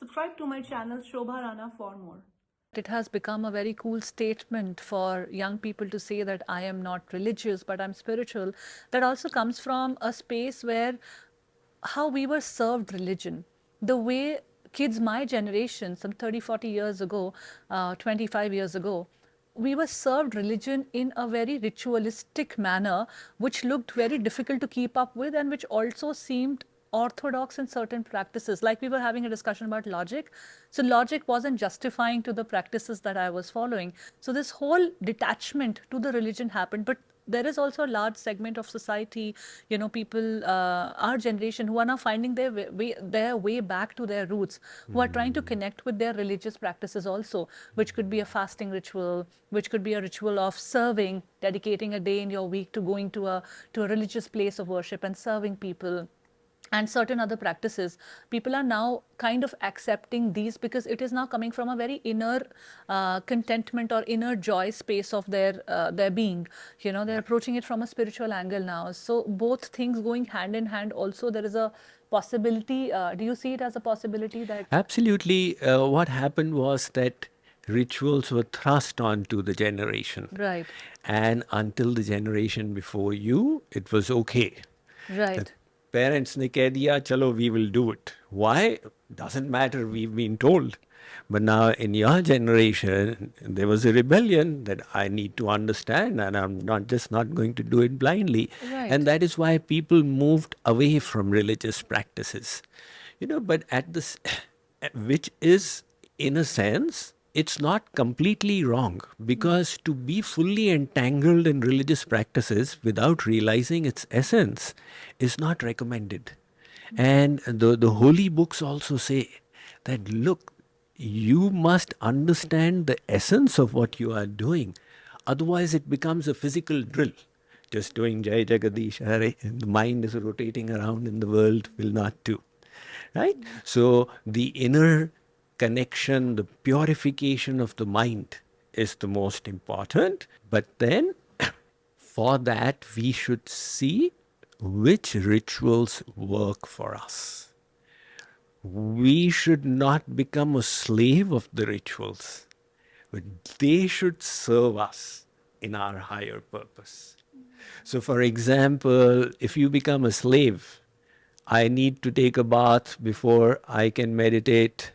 Subscribe to my channel Shobha Rana for more. It has become a very cool statement for young people to say that I am not religious, but I'm spiritual. That also comes from a space where how we were served religion. The way kids my generation, some 30, 40 years ago, 25 years ago, we were served religion in a very ritualistic manner, which looked very difficult to keep up with and which also seemed orthodox in certain practices. Like we were having a discussion about logic. So logic wasn't justifying to the practices that I was following. So this whole detachment to the religion happened. But there is also a large segment of society, people, our generation, who are now finding their way back to their roots, who are trying to connect with their religious practices also, which could be a fasting ritual, which could be a ritual of serving, dedicating a day in your week to going to a religious place of worship and serving people, and certain other practices. People are now kind of accepting these because it is now coming from a very inner contentment or inner joy space of their being. They're approaching it from a spiritual angle now. So both things going hand in hand. Also, there is a possibility. Do you see it as a possibility that? Absolutely. What happened was that rituals were thrust onto the generation. Right. And until the generation before you, it was okay. Right. Parents ne keh diya, chalo, we will do it. Why? Doesn't matter, we've been told. But now in your generation, there was a rebellion that I need to understand, and I'm not going to do it blindly. Right. And that is why people moved away from religious practices. But at this, which is, in a sense, it's not completely wrong, because to be fully entangled in religious practices without realizing its essence is not recommended. And the holy books also say that, look, you must understand the essence of what you are doing. Otherwise, it becomes a physical drill. Just doing Jai Jagadish Hare, and the mind is rotating around in the world, will not do. Right? So the inner connection, the purification of the mind is the most important. But then for that, we should see which rituals work for us. We should not become a slave of the rituals, but they should serve us in our higher purpose. So for example, if you become a slave, I need to take a bath before I can meditate.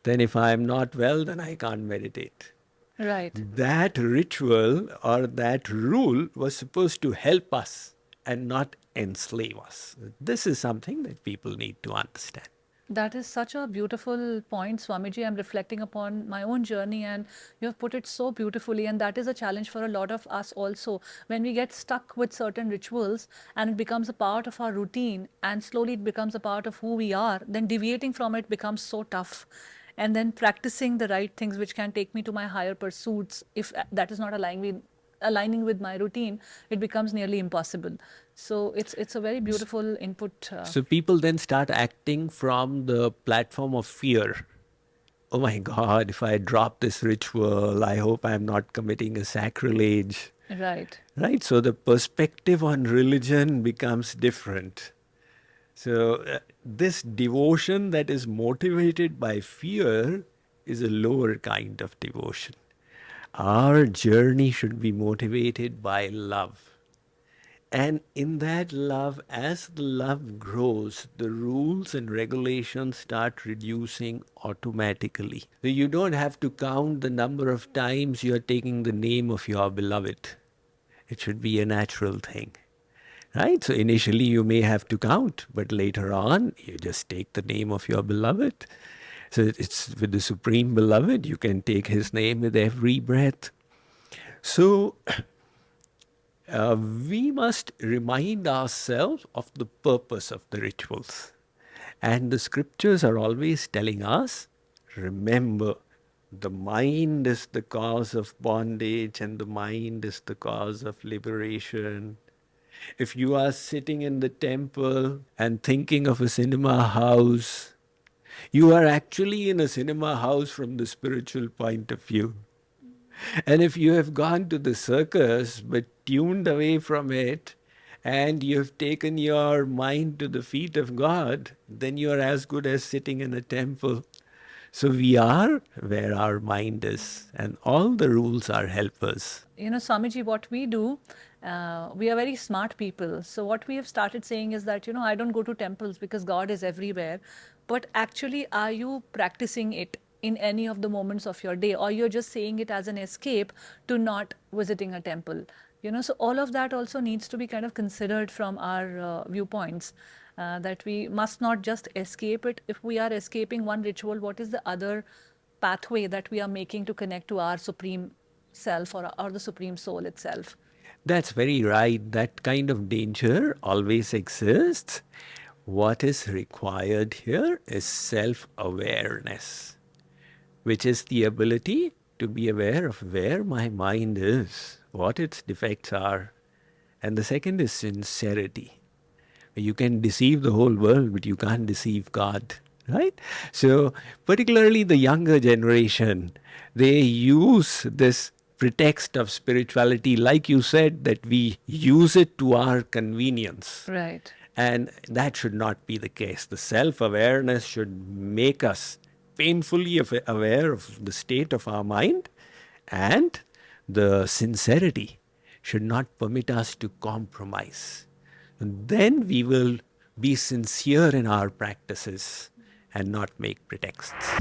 Then if I am not well, then I can't meditate. Right. That ritual or that rule was supposed to help us and not enslave us. This is something that people need to understand. That is such a beautiful point, Swamiji. I'm reflecting upon my own journey, and you have put it so beautifully. And that is a challenge for a lot of us also. When we get stuck with certain rituals and it becomes a part of our routine, and slowly it becomes a part of who we are, then deviating from it becomes so tough. And then practicing the right things which can take me to my higher pursuits, if that is not aligning with my routine, it becomes nearly impossible. So it's a very beautiful input. So people then start acting from the platform of fear. Oh my God, if I drop this ritual, I hope I'm not committing a sacrilege. Right. Right? So the perspective on religion becomes different. So this devotion that is motivated by fear is a lower kind of devotion. Our journey should be motivated by love. And in that love, as the love grows, the rules and regulations start reducing automatically. So you don't have to count the number of times you are taking the name of your beloved. It should be a natural thing. Right? So initially you may have to count, but later on you just take the name of your beloved. So it's with the Supreme Beloved, you can take His name with every breath. So we must remind ourselves of the purpose of the rituals. And the scriptures are always telling us, remember, the mind is the cause of bondage and the mind is the cause of liberation. If you are sitting in the temple and thinking of a cinema house, you are actually in a cinema house from the spiritual point of view. And if you have gone to the circus but tuned away from it and you have taken your mind to the feet of God, then you are as good as sitting in a temple. So we are where our mind is, and all the rules are helpers. Swamiji, what we do, we are very smart people. So what we have started saying is that, I don't go to temples because God is everywhere. But actually, are you practicing it in any of the moments of your day, or you're just saying it as an escape to not visiting a temple? So all of that also needs to be kind of considered from our viewpoints. That we must not just escape it. If we are escaping one ritual, what is the other pathway that we are making to connect to our supreme self, or the supreme soul itself? That's very right. That kind of danger always exists. What is required here is self-awareness, which is the ability to be aware of where my mind is, what its defects are. And the second is sincerity. You can deceive the whole world, but you can't deceive God, right? So particularly the younger generation, they use this pretext of spirituality, like you said, that we use it to our convenience. Right. And that should not be the case. The self-awareness should make us painfully aware of the state of our mind, and the sincerity should not permit us to compromise. And then we will be sincere in our practices and not make pretexts.